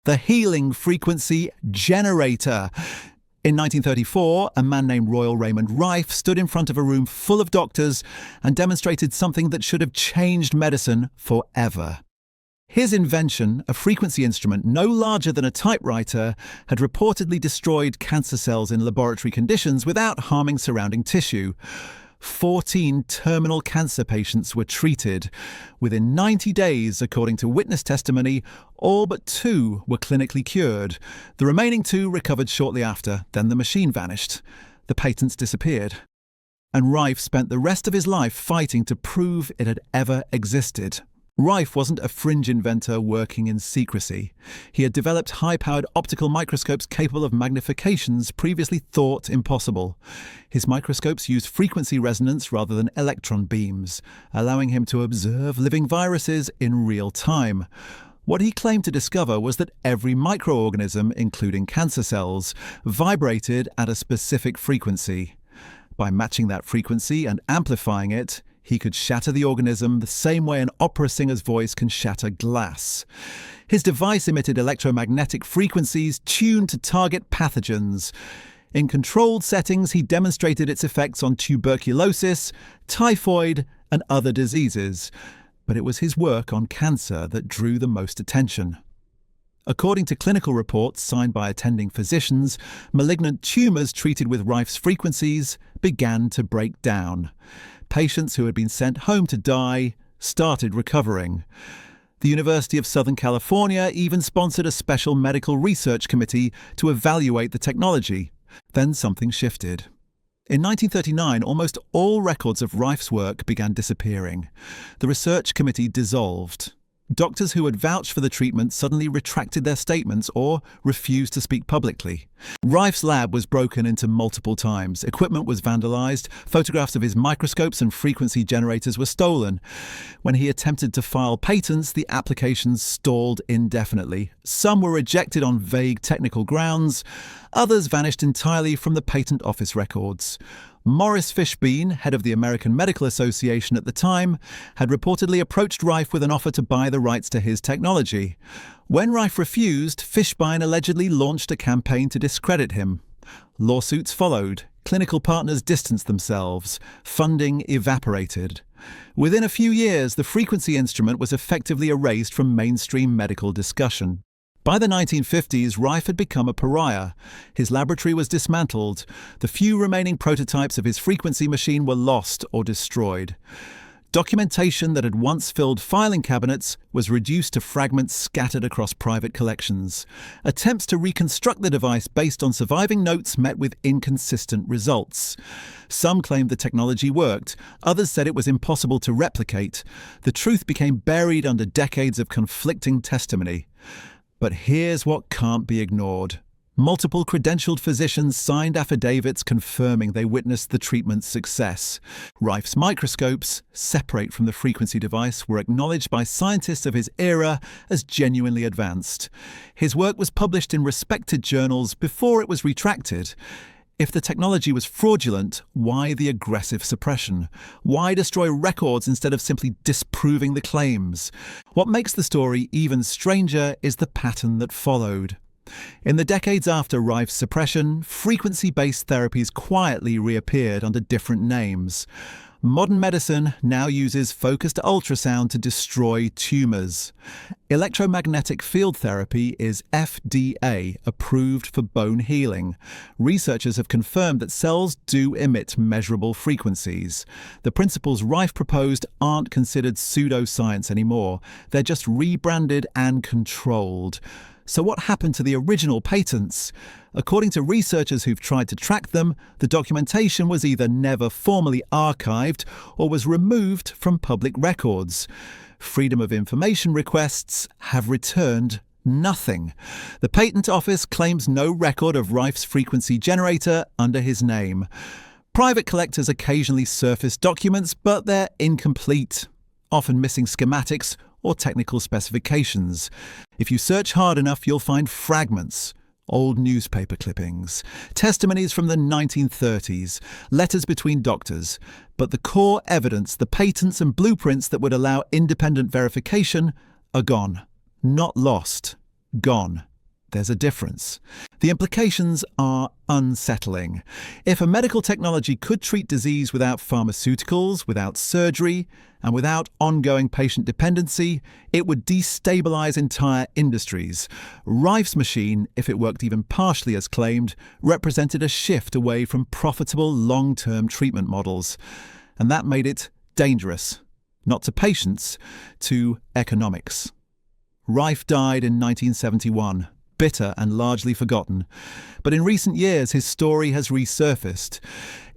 the healing frequency generator. In 1934, a man named Royal Raymond Rife stood in front of a room full of doctors and demonstrated something that should have changed medicine forever. His invention, a frequency instrument no larger than a typewriter, had reportedly destroyed cancer cells in laboratory conditions without harming surrounding tissue. 14 terminal cancer patients were treated. Within 90 days, according to witness testimony, all but 2 were clinically cured. The remaining 2 recovered shortly after, then the machine vanished. The patents disappeared. And Rife spent the rest of his life fighting to prove it had ever existed. Rife wasn't a fringe inventor working in secrecy. He had developed high-powered optical microscopes capable of magnifications previously thought impossible. His microscopes used frequency resonance rather than electron beams, allowing him to observe living viruses in real time. What he claimed to discover was that every microorganism, including cancer cells, vibrated at a specific frequency. By matching that frequency and amplifying it, he could shatter the organism the same way an opera singer's voice can shatter glass. His device emitted electromagnetic frequencies tuned to target pathogens. In controlled settings, he demonstrated its effects on tuberculosis, typhoid, and other diseases. But it was his work on cancer that drew the most attention. According to clinical reports signed by attending physicians, malignant tumours treated with Rife's frequencies began to break down. Patients who had been sent home to die started recovering. The University of Southern California even sponsored a special medical research committee to evaluate the technology. Then something shifted. In 1939, almost all records of Rife's work began disappearing. The research committee dissolved. Doctors who had vouched for the treatment suddenly retracted their statements or refused to speak publicly. Rife's lab was broken into multiple times. Equipment was vandalized. Photographs of his microscopes and frequency generators were stolen. When he attempted to file patents, the applications stalled indefinitely. Some were rejected on vague technical grounds. Others vanished entirely from the patent office records. Morris Fishbein, head of the American Medical Association at the time, had reportedly approached Rife with an offer to buy the rights to his technology. When Rife refused, Fishbein allegedly launched a campaign to discredit him. Lawsuits followed. Clinical partners distanced themselves. Funding evaporated. Within a few years, the frequency instrument was effectively erased from mainstream medical discussion. By the 1950s, Rife had become a pariah. His laboratory was dismantled. The few remaining prototypes of his frequency machine were lost or destroyed. Documentation that had once filled filing cabinets was reduced to fragments scattered across private collections. Attempts to reconstruct the device based on surviving notes met with inconsistent results. Some claimed the technology worked. Others said it was impossible to replicate. The truth became buried under decades of conflicting testimony. But here's what can't be ignored. Multiple credentialed physicians signed affidavits confirming they witnessed the treatment's success. Rife's microscopes, separate from the frequency device, were acknowledged by scientists of his era as genuinely advanced. His work was published in respected journals before it was retracted. If the technology was fraudulent, why the aggressive suppression? Why destroy records instead of simply disproving the claims? What makes the story even stranger is the pattern that followed. In the decades after Rife's suppression, frequency-based therapies quietly reappeared under different names. Modern medicine now uses focused ultrasound to destroy tumours. Electromagnetic field therapy is FDA approved for bone healing. Researchers have confirmed that cells do emit measurable frequencies. The principles Rife proposed aren't considered pseudoscience anymore. They're just rebranded and controlled. So what happened to the original patents? According to researchers who've tried to track them, the documentation was either never formally archived or was removed from public records. Freedom of information requests have returned nothing. The Patent Office claims no record of Rife's frequency generator under his name. Private collectors occasionally surface documents, but they're incomplete, often missing schematics or technical specifications. If you search hard enough, you'll find fragments, old newspaper clippings, testimonies from the 1930s, letters between doctors. But the core evidence, the patents and blueprints that would allow independent verification, are gone. Not lost, gone. there's a difference. The implications are unsettling. If a medical technology could treat disease without pharmaceuticals, without surgery, and without ongoing patient dependency, it would destabilize entire industries. Rife's machine, if it worked even partially as claimed, represented a shift away from profitable long-term treatment models. And that made it dangerous, not to patients, to economics. Rife died in 1971, bitter and largely forgotten. But in recent years, his story has resurfaced.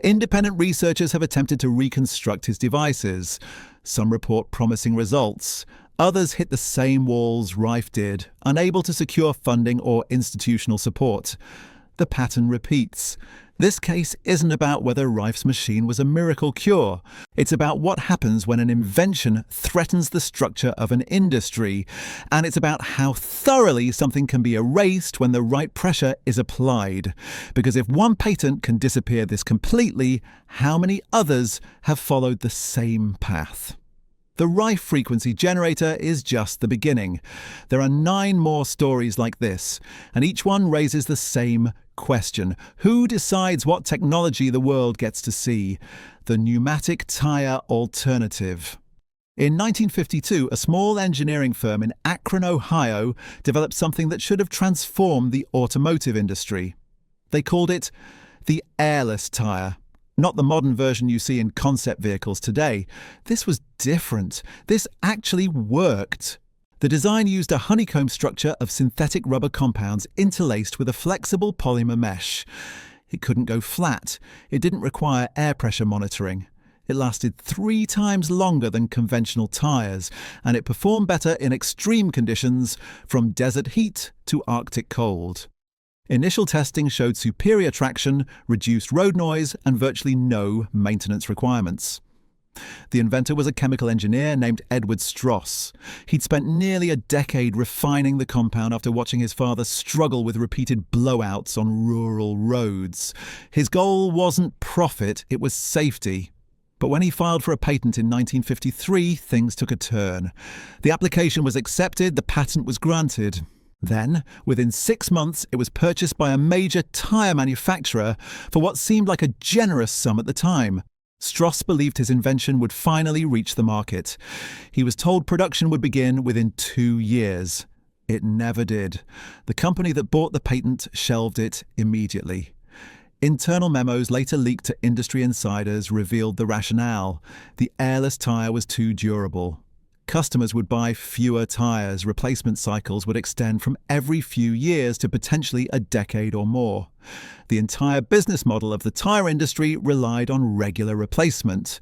Independent researchers have attempted to reconstruct his devices. Some report promising results. Others hit the same walls Rife did, unable to secure funding or institutional support. The pattern repeats. This case isn't about whether Rife's machine was a miracle cure. It's about what happens when an invention threatens the structure of an industry. And it's about how thoroughly something can be erased when the right pressure is applied. Because if one patent can disappear this completely, how many others have followed the same path? The Rife frequency generator is just the beginning. There are 9 more stories like this, and each one raises the same question. Who decides what technology the world gets to see? The pneumatic tire alternative. In 1952, a small engineering firm in Akron, Ohio, developed something that should have transformed the automotive industry. They called it the airless tire. Not the modern version you see in concept vehicles today. This was different. This actually worked. The design used a honeycomb structure of synthetic rubber compounds interlaced with a flexible polymer mesh. It couldn't go flat. It didn't require air pressure monitoring. It lasted 3 times longer than conventional tires, and it performed better in extreme conditions, from desert heat to Arctic cold. Initial testing showed superior traction, reduced road noise, and virtually no maintenance requirements. The inventor was a chemical engineer named Edward Stross. He'd spent nearly a decade refining the compound after watching his father struggle with repeated blowouts on rural roads. His goal wasn't profit, it was safety. But when he filed for a patent in 1953, things took a turn. The application was accepted, the patent was granted. Then, within 6 months, it was purchased by a major tyre manufacturer for what seemed like a generous sum at the time. Stross believed his invention would finally reach the market. He was told production would begin within 2 years. It never did. The company that bought the patent shelved it immediately. Internal memos later leaked to industry insiders revealed the rationale. The airless tyre was too durable. Customers would buy fewer tyres, replacement cycles would extend from every few years to potentially a decade or more. The entire business model of the tyre industry relied on regular replacement.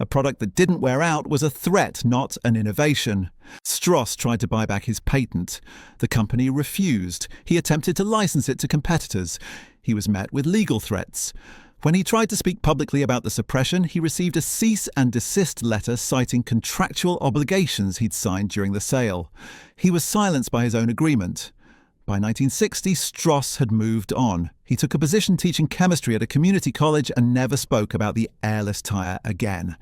A product that didn't wear out was a threat, not an innovation. Stross tried to buy back his patent. The company refused. He attempted to license it to competitors. He was met with legal threats. When he tried to speak publicly about the suppression, he received a cease and desist letter citing contractual obligations he'd signed during the sale. He was silenced by his own agreement. By 1960, Stross had moved on. He took a position teaching chemistry at a community college and never spoke about the airless tyre again.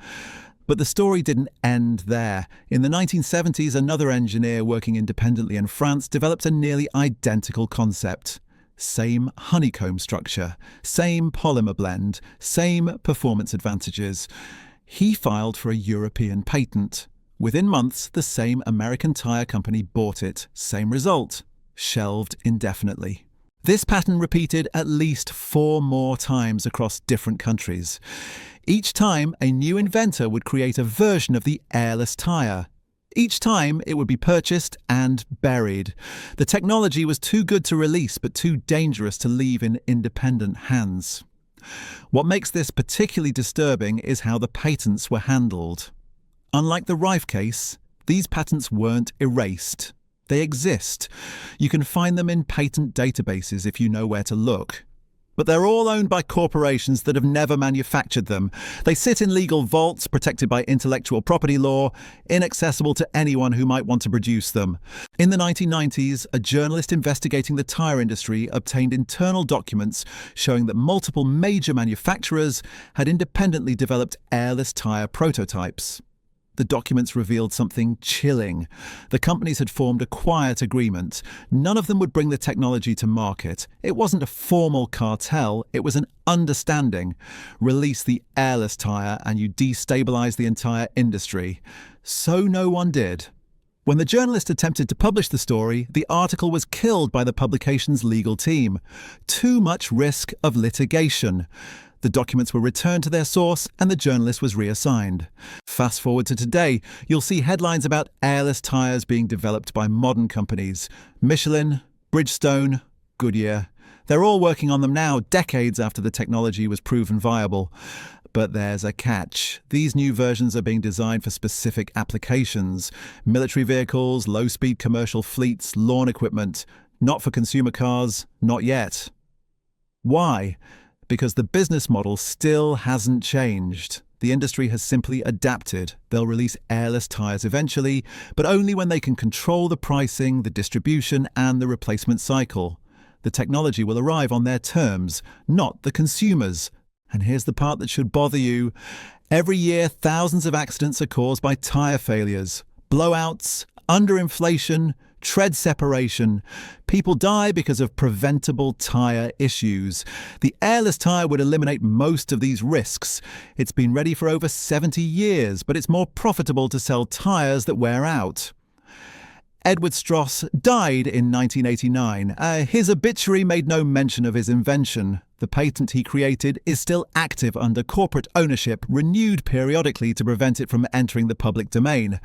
But the story didn't end there. In the 1970s, another engineer working independently in France developed a nearly identical concept. Same honeycomb structure, same polymer blend, same performance advantages. He filed for a European patent. Within months, the same American tyre company bought it. Same result. Shelved indefinitely. This pattern repeated at least 4 more times across different countries. Each time, a new inventor would create a version of the airless tyre. Each time, it would be purchased and buried. The technology was too good to release, but too dangerous to leave in independent hands. What makes this particularly disturbing is how the patents were handled. Unlike the Rife case, these patents weren't erased. They exist. You can find them in patent databases if you know where to look. But they're all owned by corporations that have never manufactured them. They sit in legal vaults protected by intellectual property law, inaccessible to anyone who might want to produce them. In the 1990s, a journalist investigating the tyre industry obtained internal documents showing that multiple major manufacturers had independently developed airless tyre prototypes. the documents revealed something chilling. The companies had formed a quiet agreement. None of them would bring the technology to market. It wasn't a formal cartel, it was an understanding. Release the airless tyre and you destabilise the entire industry. So no one did. When the journalist attempted to publish the story, the article was killed by the publication's legal team. Too much risk of litigation. The documents were returned to their source and the journalist was reassigned. Fast forward to today, you'll see headlines about airless tyres being developed by modern companies. Michelin, Bridgestone, Goodyear. They're all working on them now, decades after the technology was proven viable. But there's a catch. These new versions are being designed for specific applications. Military vehicles, low-speed commercial fleets, lawn equipment. Not for consumer cars, not yet. Why? Because the business model still hasn't changed. The industry has simply adapted. They'll release airless tyres eventually, but only when they can control the pricing, the distribution, and the replacement cycle. The technology will arrive on their terms, not the consumers. And here's the part that should bother you. Every year, thousands of accidents are caused by tyre failures, blowouts, underinflation, tread separation. People die because of preventable tyre issues. The airless tyre would eliminate most of these risks. It's been ready for over 70 years, but it's more profitable to sell tyres that wear out. Edward Strauss died in 1989. His obituary made no mention of his invention. The patent he created is still active under corporate ownership, renewed periodically to prevent it from entering the public domain.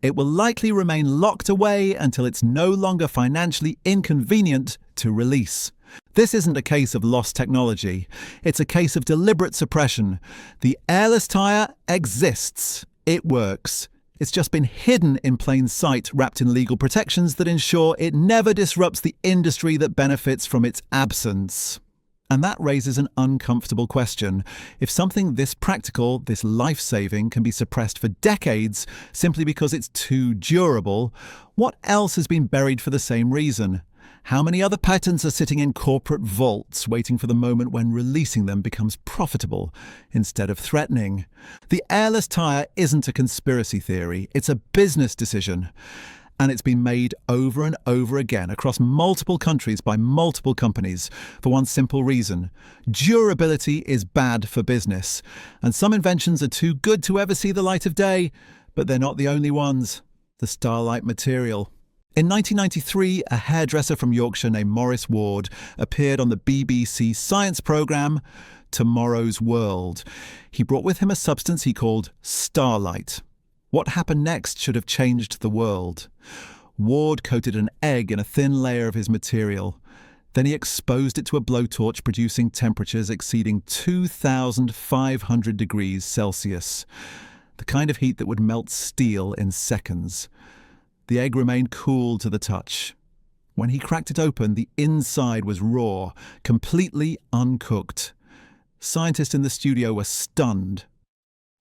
It will likely remain locked away until it's no longer financially inconvenient to release. This isn't a case of lost technology. It's a case of deliberate suppression. The airless tyre exists. It works. It's just been hidden in plain sight, wrapped in legal protections that ensure it never disrupts the industry that benefits from its absence. And that raises an uncomfortable question. If something this practical, this life-saving, can be suppressed for decades simply because it's too durable, what else has been buried for the same reason? How many other patents are sitting in corporate vaults, waiting for the moment when releasing them becomes profitable instead of threatening? The airless tyre isn't a conspiracy theory, it's a business decision. And it's been made over and over again across multiple countries by multiple companies for one simple reason. Durability is bad for business. And some inventions are too good to ever see the light of day, but they're not the only ones. The Starlight material. In 1993, a hairdresser from Yorkshire named Maurice Ward appeared on the BBC science programme Tomorrow's World. He brought with him a substance he called Starlight. What happened next should have changed the world. Ward coated an egg in a thin layer of his material. Then he exposed it to a blowtorch producing temperatures exceeding 2,500 degrees Celsius, the kind of heat that would melt steel in seconds. The egg remained cool to the touch. When he cracked it open, the inside was raw, completely uncooked. Scientists in the studio were stunned.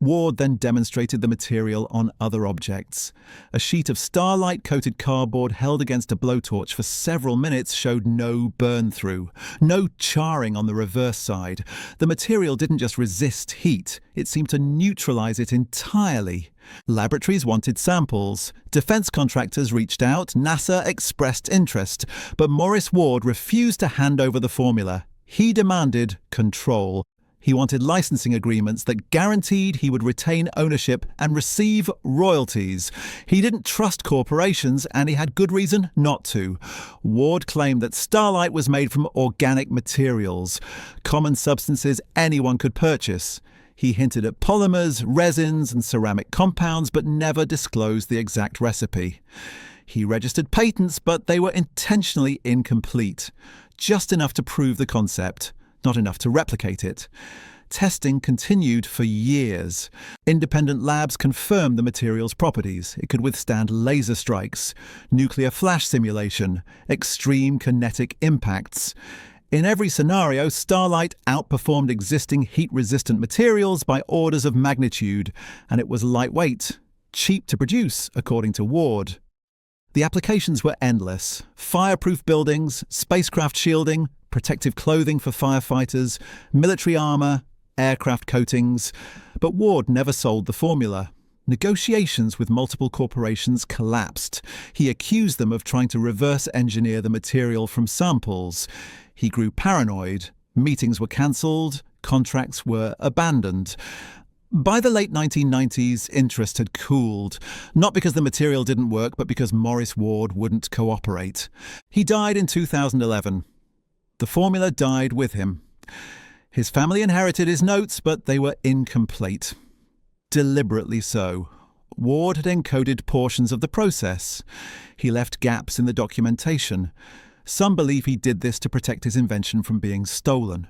Ward then demonstrated the material on other objects. A sheet of starlight-coated cardboard held against a blowtorch for several minutes showed no burn-through, no charring on the reverse side. The material didn't just resist heat, it seemed to neutralize it entirely. Laboratories wanted samples. Defense contractors reached out. NASA expressed interest. But Maurice Ward refused to hand over the formula. He demanded control. He wanted licensing agreements that guaranteed he would retain ownership and receive royalties. He didn't trust corporations, and he had good reason not to. Ward claimed that Starlight was made from organic materials, common substances anyone could purchase. He hinted at polymers, resins, and ceramic compounds, but never disclosed the exact recipe. He registered patents, but they were intentionally incomplete. Just enough to prove the concept, not enough to replicate it. Testing continued for years. Independent labs confirmed the material's properties. It could withstand laser strikes, nuclear flash simulation, extreme kinetic impacts. In every scenario, Starlight outperformed existing heat-resistant materials by orders of magnitude, and it was lightweight, cheap to produce, according to Ward. The applications were endless. Fireproof buildings, spacecraft shielding, protective clothing for firefighters, military armour, aircraft coatings. But Ward never sold the formula. Negotiations with multiple corporations collapsed. He accused them of trying to reverse engineer the material from samples. He grew paranoid. Meetings were cancelled. Contracts were abandoned. By the late 1990s, interest had cooled, not because the material didn't work, but because Maurice Ward wouldn't cooperate. He died in 2011. The formula died with him. His family inherited his notes, but they were incomplete. Deliberately so. Ward had encoded portions of the process. He left gaps in the documentation. Some believe he did this to protect his invention from being stolen.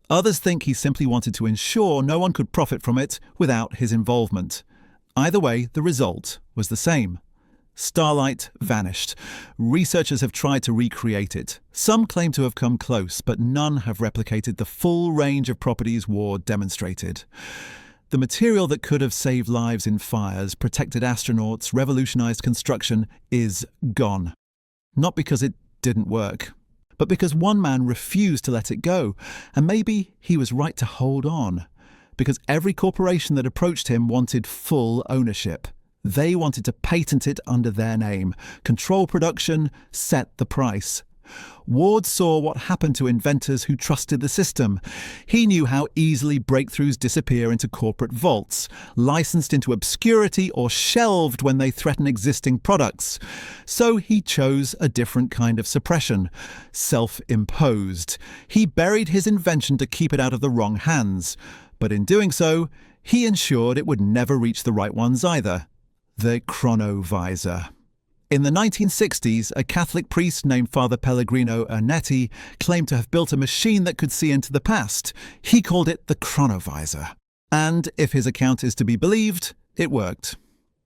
Others think he simply wanted to ensure no one could profit from it without his involvement. Either way, the result was the same. Starlight vanished. Researchers have tried to recreate it. Some claim to have come close, but none have replicated the full range of properties Ward demonstrated. The material that could have saved lives in fires, protected astronauts, revolutionized construction is gone. Not because it didn't work, but because one man refused to let it go, and maybe he was right to hold on, because every corporation that approached him wanted full ownership. They wanted to patent it under their name, control production, set the price. Ward saw what happened to inventors who trusted the system. He knew how easily breakthroughs disappear into corporate vaults, licensed into obscurity or shelved when they threaten existing products. So he chose a different kind of suppression, self-imposed. He buried his invention to keep it out of the wrong hands. But in doing so, he ensured it would never reach the right ones either. The chronovisor. In the 1960s, a Catholic priest named Father Pellegrino Ernetti claimed to have built a machine that could see into the past. He called it the chronovisor. And if his account is to be believed, it worked.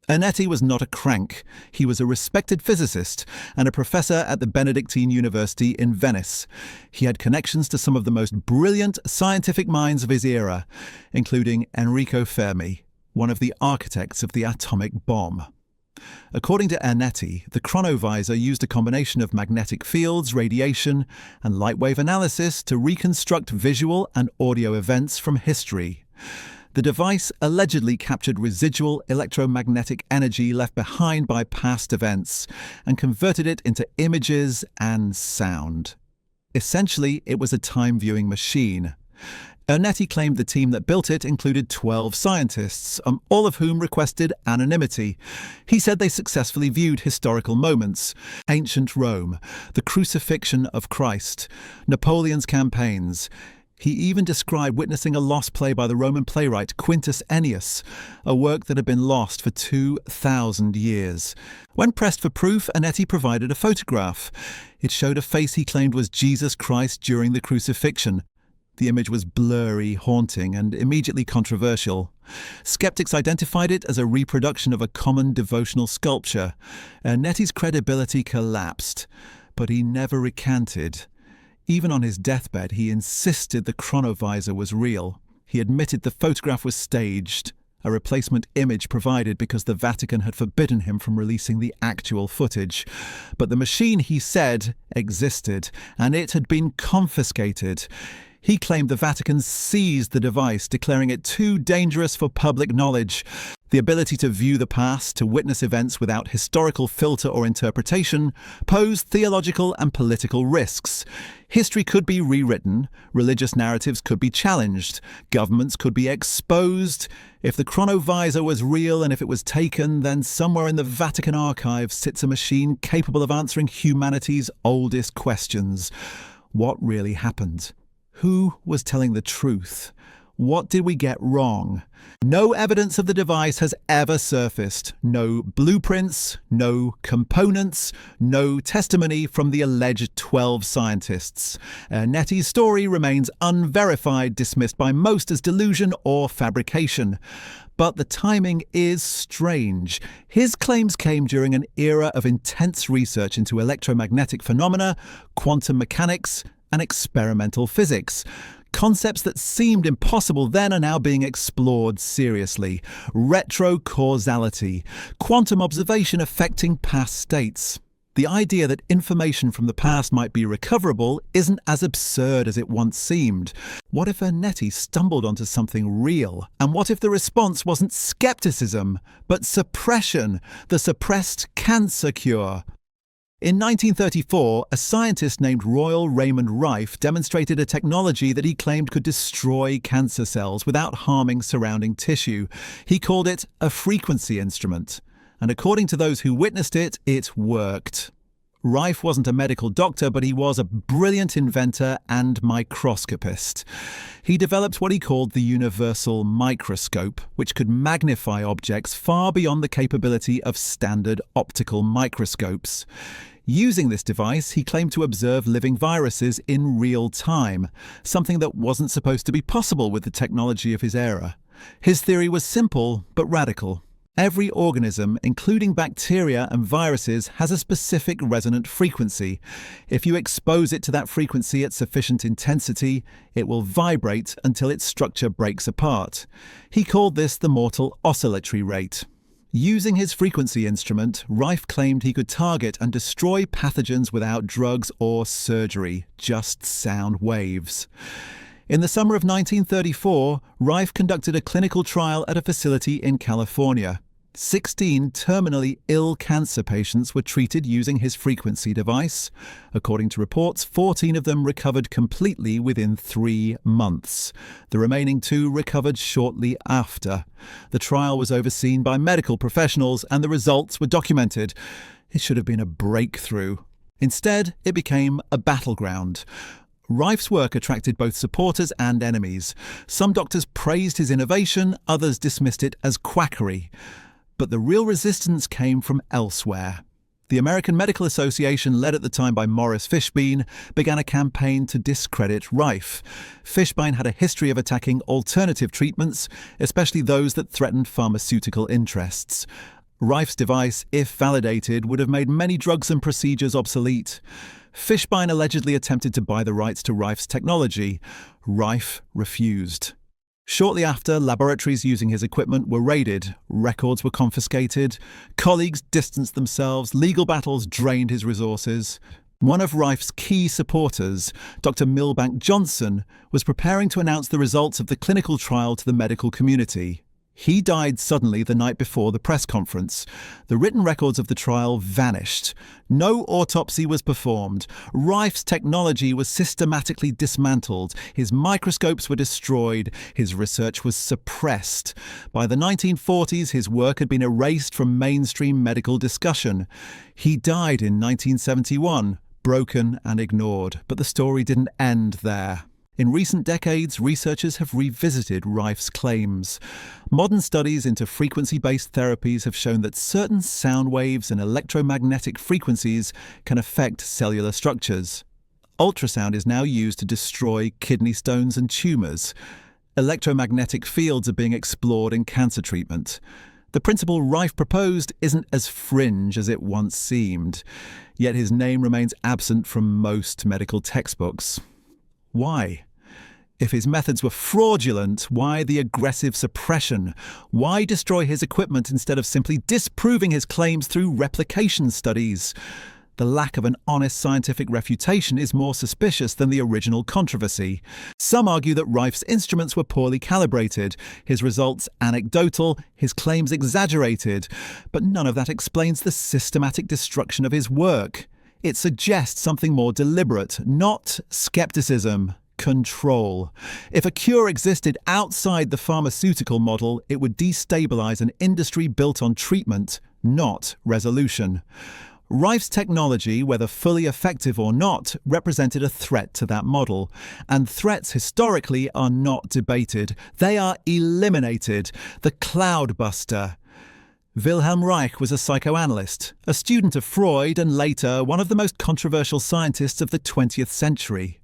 Ernetti was not a crank. He was a respected physicist and a professor at the Benedictine University in Venice. He had connections to some of the most brilliant scientific minds of his era, including Enrico Fermi, one of the architects of the atomic bomb. According to Ernetti, the chronovisor used a combination of magnetic fields, radiation, and light wave analysis to reconstruct visual and audio events from history. The device allegedly captured residual electromagnetic energy left behind by past events and converted it into images and sound. Essentially, it was a time-viewing machine. Ernetti claimed the team that built it included 12 scientists, all of whom requested anonymity. He said they successfully viewed historical moments: ancient Rome, the crucifixion of Christ, Napoleon's campaigns. He even described witnessing a lost play by the Roman playwright Quintus Ennius, a work that had been lost for 2,000 years. When pressed for proof, Ernetti provided a photograph. It showed a face he claimed was Jesus Christ during the crucifixion. The image was blurry, haunting, and immediately controversial. Skeptics identified it as a reproduction of a common devotional sculpture. Ernetti's credibility collapsed, but he never recanted. Even on his deathbed, he insisted the chronovisor was real. He admitted the photograph was staged, a replacement image provided because the Vatican had forbidden him from releasing the actual footage. But the machine, he said, existed, and it had been confiscated. He claimed the Vatican seized the device, declaring it too dangerous for public knowledge. The ability to view the past, to witness events without historical filter or interpretation, posed theological and political risks. History could be rewritten, religious narratives could be challenged, governments could be exposed. If the chronovisor was real and if it was taken, then somewhere in the Vatican archives sits a machine capable of answering humanity's oldest questions. What really happened? Who was telling the truth? What did we get wrong? No evidence of the device has ever surfaced. No blueprints, no components, no testimony from the alleged 12 scientists. Ernetti's story remains unverified, dismissed by most as delusion or fabrication. But the timing is strange. His claims came during an era of intense research into electromagnetic phenomena, quantum mechanics, and experimental physics. Concepts that seemed impossible then are now being explored seriously. Retrocausality, quantum observation affecting past states. The idea that information from the past might be recoverable isn't as absurd as it once seemed. What if Ernetti stumbled onto something real? And what if the response wasn't skepticism, but suppression, the suppressed cancer cure? In 1934, a scientist named Royal Raymond Rife demonstrated a technology that he claimed could destroy cancer cells without harming surrounding tissue. He called it a frequency instrument. And according to those who witnessed it, it worked. Rife wasn't a medical doctor, but he was a brilliant inventor and microscopist. He developed what he called the universal microscope, which could magnify objects far beyond the capability of standard optical microscopes. Using this device, he claimed to observe living viruses in real time, something that wasn't supposed to be possible with the technology of his era. His theory was simple but radical. Every organism, including bacteria and viruses, has a specific resonant frequency. If you expose it to that frequency at sufficient intensity, it will vibrate until its structure breaks apart. He called this the mortal oscillatory rate. Using his frequency instrument, Rife claimed he could target and destroy pathogens without drugs or surgery, just sound waves. In the summer of 1934, Rife conducted a clinical trial at a facility in California. 16 terminally ill cancer patients were treated using his frequency device. According to reports, 14 of them recovered completely within 3 months. The remaining 2 recovered shortly after. The trial was overseen by medical professionals and the results were documented. It should have been a breakthrough. Instead, it became a battleground. Rife's work attracted both supporters and enemies. Some doctors praised his innovation, others dismissed it as quackery. But the real resistance came from elsewhere. The American Medical Association, led at the time by Morris Fishbein, began a campaign to discredit Rife. Fishbein had a history of attacking alternative treatments, especially those that threatened pharmaceutical interests. Rife's device, if validated, would have made many drugs and procedures obsolete. Fishbein allegedly attempted to buy the rights to Rife's technology. Rife refused. Shortly after, laboratories using his equipment were raided, records were confiscated, colleagues distanced themselves, legal battles drained his resources. One of Rife's key supporters, Dr. Milbank Johnson, was preparing to announce the results of the clinical trial to the medical community. He died suddenly the night before the press conference. The written records of the trial vanished. No autopsy was performed. Rife's technology was systematically dismantled. His microscopes were destroyed. His research was suppressed. By the 1940s, his work had been erased from mainstream medical discussion. He died in 1971, broken and ignored. But the story didn't end there. In recent decades, researchers have revisited Rife's claims. Modern studies into frequency-based therapies have shown that certain sound waves and electromagnetic frequencies can affect cellular structures. Ultrasound is now used to destroy kidney stones and tumours. Electromagnetic fields are being explored in cancer treatment. The principle Rife proposed isn't as fringe as it once seemed, yet his name remains absent from most medical textbooks. Why? If his methods were fraudulent, why the aggressive suppression? Why destroy his equipment instead of simply disproving his claims through replication studies? The lack of an honest scientific refutation is more suspicious than the original controversy. Some argue that Rife's instruments were poorly calibrated, his results anecdotal, his claims exaggerated, but none of that explains the systematic destruction of his work. It suggests something more deliberate, not skepticism, control. If a cure existed outside the pharmaceutical model, it would destabilize an industry built on treatment, not resolution. Rife's technology, whether fully effective or not, represented a threat to that model. And threats historically are not debated. They are eliminated. The cloudbuster. Wilhelm Reich was a psychoanalyst, a student of Freud and later one of the most controversial scientists of the 20th century.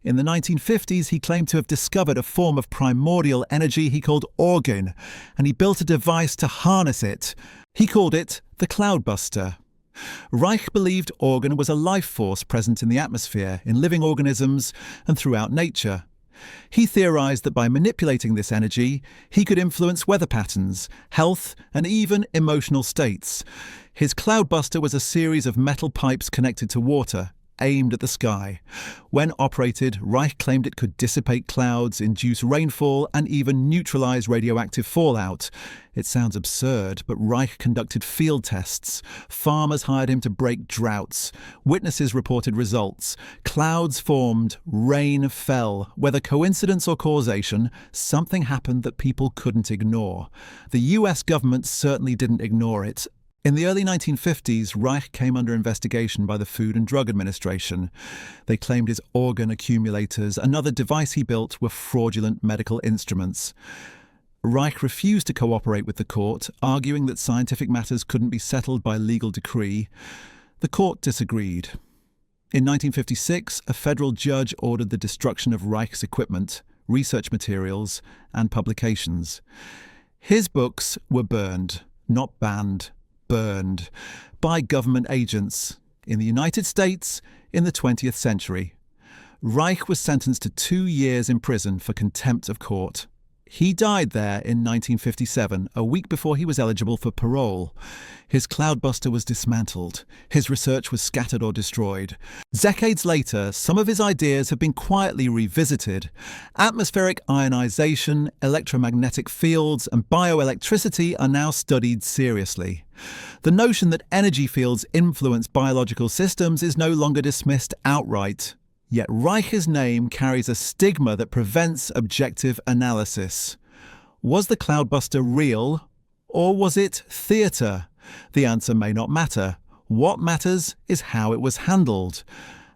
In the 1950s, he claimed to have discovered a form of primordial energy he called organ, and he built a device to harness it. He called it the cloudbuster. Reich believed organ was a life force present in the atmosphere, in living organisms, and throughout nature. He theorized that by manipulating this energy, he could influence weather patterns, health, and even emotional states. His cloudbuster was a series of metal pipes connected to water, aimed at the sky. When operated, Reich claimed it could dissipate clouds, induce rainfall, and even neutralize radioactive fallout. It sounds absurd, but Reich conducted field tests. Farmers hired him to break droughts. Witnesses reported results. Clouds formed, rain fell. Whether coincidence or causation, something happened that people couldn't ignore. The US government certainly didn't ignore it. In the early 1950s, Reich came under investigation by the Food and Drug Administration. They claimed his organ accumulators, another device he built, were fraudulent medical instruments. Reich refused to cooperate with the court, arguing that scientific matters couldn't be settled by legal decree. The court disagreed. In 1956, a federal judge ordered the destruction of Reich's equipment, research materials, and publications. His books were burned, not banned. Burned by government agents in the United States in the 20th century. Reich was sentenced to 2 years in prison for contempt of court. He died there in 1957, a week before he was eligible for parole. His cloudbuster was dismantled. His research was scattered or destroyed. Decades later, some of his ideas have been quietly revisited. Atmospheric ionization, electromagnetic fields, and bioelectricity are now studied seriously. The notion that energy fields influence biological systems is no longer dismissed outright. Yet Reich's name carries a stigma that prevents objective analysis. Was the cloudbuster real, or was it theatre? The answer may not matter. What matters is how it was handled.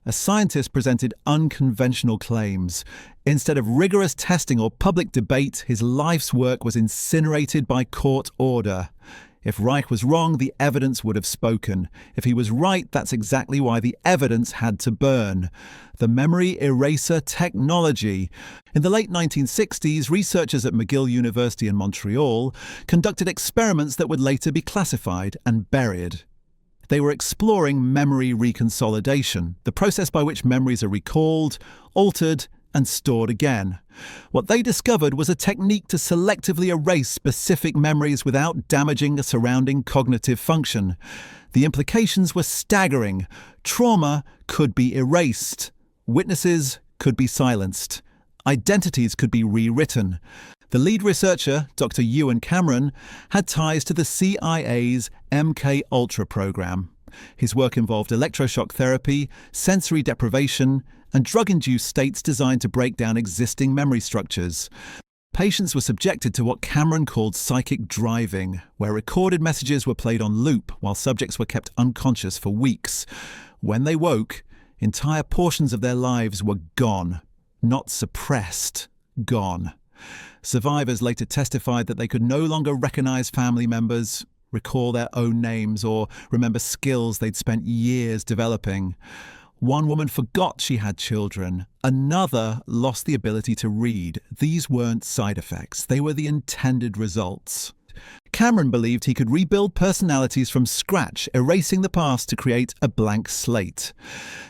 A scientist presented unconventional claims. Instead of rigorous testing or public debate, his life's work was incinerated by court order. If Reich was wrong, the evidence would have spoken. If he was right, that's exactly why the evidence had to burn. The memory eraser technology. In the late 1960s, researchers at McGill University in Montreal conducted experiments that would later be classified and buried. They were exploring memory reconsolidation, the process by which memories are recalled, altered, and stored again. What they discovered was a technique to selectively erase specific memories without damaging a surrounding cognitive function. The implications were staggering. Trauma could be erased. Witnesses could be silenced. Identities could be rewritten. The lead researcher, Dr. Ewan Cameron, had ties to the CIA's MK-Ultra program. His work involved electroshock therapy, sensory deprivation, and drug-induced states designed to break down existing memory structures. Patients were subjected to what Cameron called psychic driving, where recorded messages were played on loop while subjects were kept unconscious for weeks. When they woke, entire portions of their lives were gone. Not suppressed, gone. Survivors later testified that they could no longer recognize family members, recall their own names, or remember skills they'd spent years developing. One woman forgot she had children. Another lost the ability to read. These weren't side effects. They were the intended results. Cameron believed he could rebuild personalities from scratch, erasing the past to create a blank slate.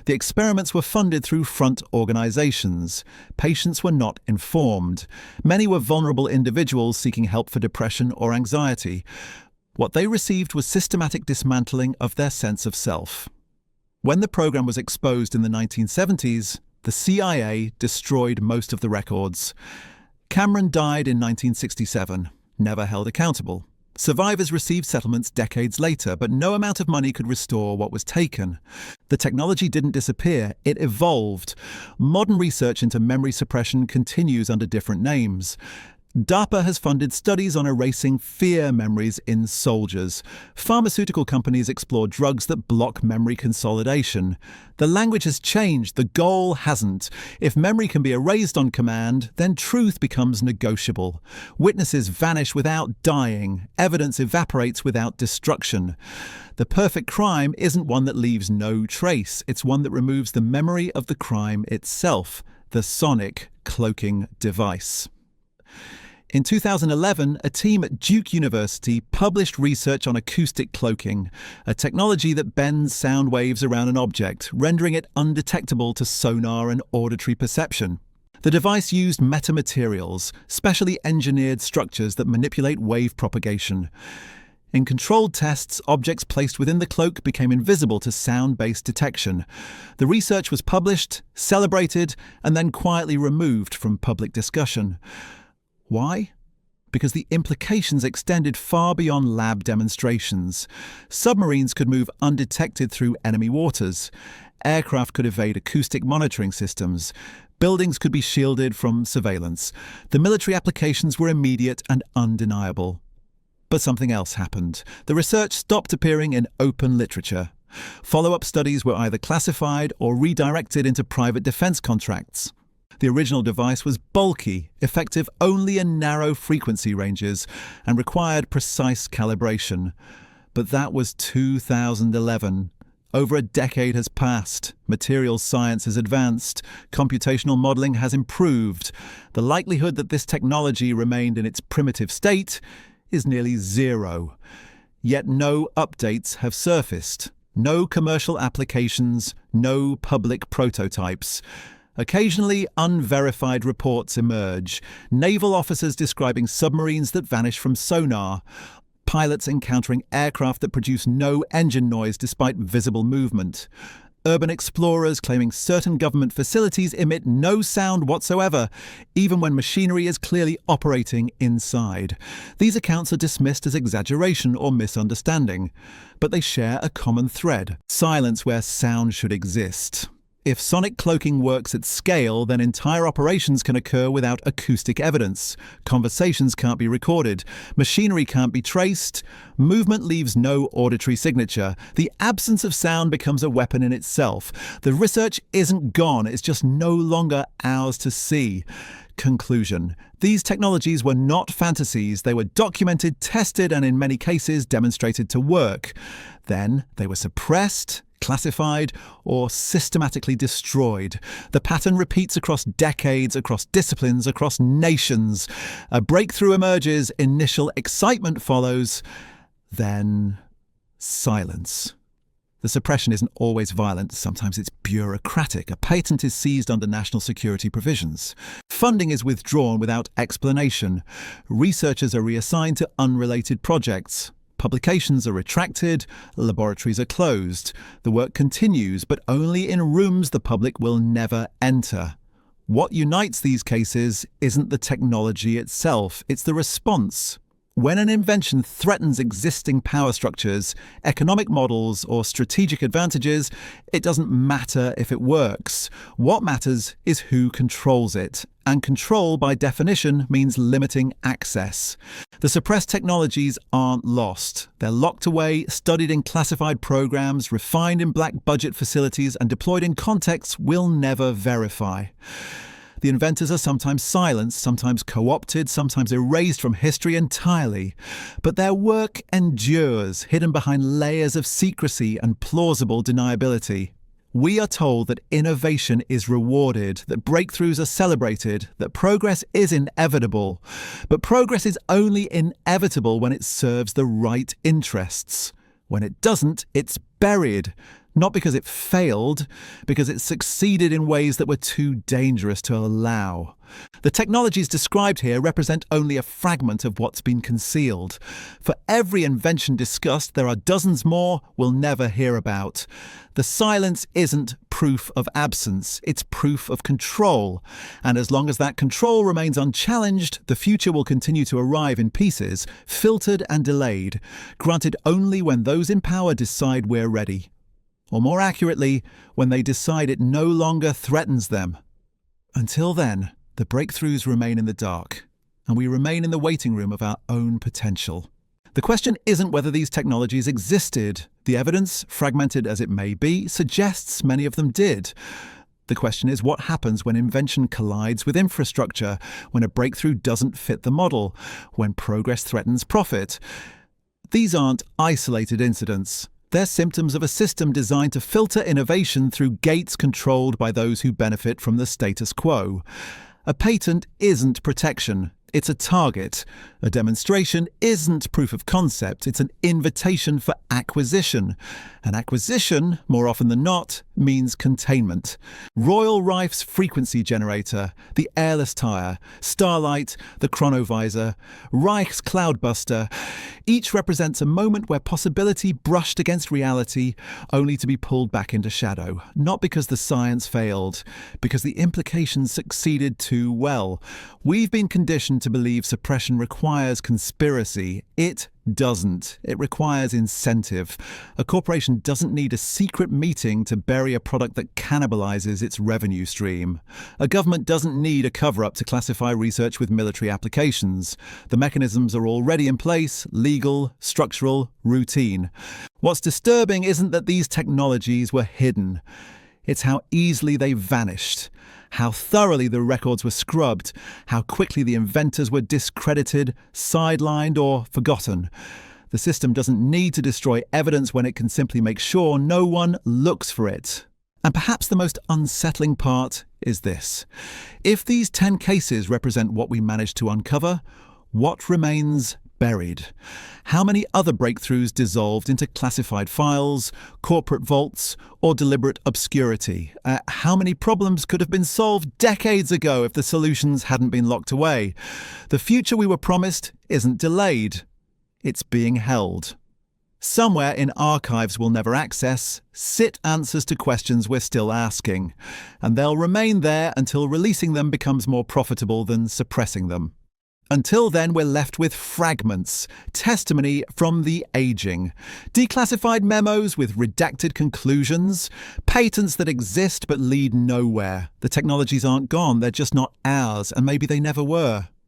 The experiments were funded through front organizations. Patients were not informed. Many were vulnerable individuals seeking help for depression or anxiety. What they received was systematic dismantling of their sense of self. When the program was exposed in the 1970s, the CIA destroyed most of the records. Cameron died in 1967, never held accountable. Survivors received settlements decades later, but no amount of money could restore what was taken. The technology didn't disappear, it evolved. Modern research into memory suppression continues under different names. DARPA has funded studies on erasing fear memories in soldiers. Pharmaceutical companies explore drugs that block memory consolidation. The language has changed, the goal hasn't. If memory can be erased on command, then truth becomes negotiable. Witnesses vanish without dying. Evidence evaporates without destruction. The perfect crime isn't one that leaves no trace. It's one that removes the memory of the crime itself, the sonic cloaking device. In 2011, a team at Duke University published research on acoustic cloaking, a technology that bends sound waves around an object, rendering it undetectable to sonar and auditory perception. The device used metamaterials, specially engineered structures that manipulate wave propagation. In controlled tests, objects placed within the cloak became invisible to sound-based detection. The research was published, celebrated, and then quietly removed from public discussion. Why? Because the implications extended far beyond lab demonstrations. Submarines could move undetected through enemy waters. Aircraft could evade acoustic monitoring systems. Buildings could be shielded from surveillance. The military applications were immediate and undeniable. But something else happened. The research stopped appearing in open literature. Follow-up studies were either classified or redirected into private defense contracts. The original device was bulky, effective only in narrow frequency ranges, and required precise calibration. But that was 2011. Over a decade has passed. Materials science has advanced. Computational modeling has improved. The likelihood that this technology remained in its primitive state is nearly zero. Yet no updates have surfaced. No commercial applications, no public prototypes. Occasionally, unverified reports emerge. Naval officers describing submarines that vanish from sonar. Pilots encountering aircraft that produce no engine noise despite visible movement. Urban explorers claiming certain government facilities emit no sound whatsoever, even when machinery is clearly operating inside. These accounts are dismissed as exaggeration or misunderstanding, but they share a common thread: silence where sound should exist. If sonic cloaking works at scale, then entire operations can occur without acoustic evidence. Conversations can't be recorded. Machinery can't be traced. Movement leaves no auditory signature. The absence of sound becomes a weapon in itself. The research isn't gone, it's just no longer ours to see. Conclusion: these technologies were not fantasies. They were documented, tested, and in many cases demonstrated to work. Then they were suppressed, classified, or systematically destroyed. The pattern repeats across decades, across disciplines, across nations. A breakthrough emerges, initial excitement follows, then silence. The suppression isn't always violent, sometimes it's bureaucratic. A patent is seized under national security provisions. Funding is withdrawn without explanation. Researchers are reassigned to unrelated projects. Publications are retracted, laboratories are closed. The work continues, but only in rooms the public will never enter. What unites these cases isn't the technology itself, it's the response. When an invention threatens existing power structures, economic models, or strategic advantages, it doesn't matter if it works. What matters is who controls it. And control, by definition, means limiting access. The suppressed technologies aren't lost. They're locked away, studied in classified programs, refined in black budget facilities, and deployed in contexts we'll never verify. The inventors are sometimes silenced, sometimes co-opted, sometimes erased from history entirely. But their work endures, hidden behind layers of secrecy and plausible deniability. We are told that innovation is rewarded, that breakthroughs are celebrated, that progress is inevitable. But progress is only inevitable when it serves the right interests. When it doesn't, it's buried. Not because it failed, because it succeeded in ways that were too dangerous to allow. The technologies described here represent only a fragment of what's been concealed. For every invention discussed, there are dozens more we'll never hear about. The silence isn't proof of absence, it's proof of control. And as long as that control remains unchallenged, the future will continue to arrive in pieces, filtered and delayed, granted only when those in power decide we're ready. Or more accurately, when they decide it no longer threatens them. Until then, the breakthroughs remain in the dark, and we remain in the waiting room of our own potential. The question isn't whether these technologies existed. The evidence, fragmented as it may be, suggests many of them did. The question is what happens when invention collides with infrastructure, when a breakthrough doesn't fit the model, when progress threatens profit. These aren't isolated incidents. They're symptoms of a system designed to filter innovation through gates controlled by those who benefit from the status quo. A patent isn't protection. It's a target. A demonstration isn't proof of concept, it's an invitation for acquisition. And acquisition, more often than not, means containment. Royal Rife's frequency generator, the airless tyre, Starlight, the chronovisor, Reich's cloudbuster, each represents a moment where possibility brushed against reality, only to be pulled back into shadow. Not because the science failed, because the implications succeeded too well. We've been conditioned to believe suppression requires conspiracy. It doesn't. It requires incentive. A corporation doesn't need a secret meeting to bury a product that cannibalizes its revenue stream. A government doesn't need a cover-up to classify research with military applications. The mechanisms are already in place, legal, structural, routine. What's disturbing isn't that these technologies were hidden. It's how easily they vanished, how thoroughly the records were scrubbed, how quickly the inventors were discredited, sidelined, or forgotten. The system doesn't need to destroy evidence when it can simply make sure no one looks for it. And perhaps the most unsettling part is this. If these 10 cases represent what we managed to uncover, what remains buried? How many other breakthroughs dissolved into classified files, corporate vaults, or deliberate obscurity? How many problems could have been solved decades ago if the solutions hadn't been locked away? The future we were promised isn't delayed. It's being held. Somewhere in archives we'll never access sit answers to questions we're still asking, and they'll remain there until releasing them becomes more profitable than suppressing them. Until then, we're left with fragments, testimony from the aging, declassified memos with redacted conclusions, patents that exist but lead nowhere. The technologies aren't gone, they're just not ours, and maybe they never were.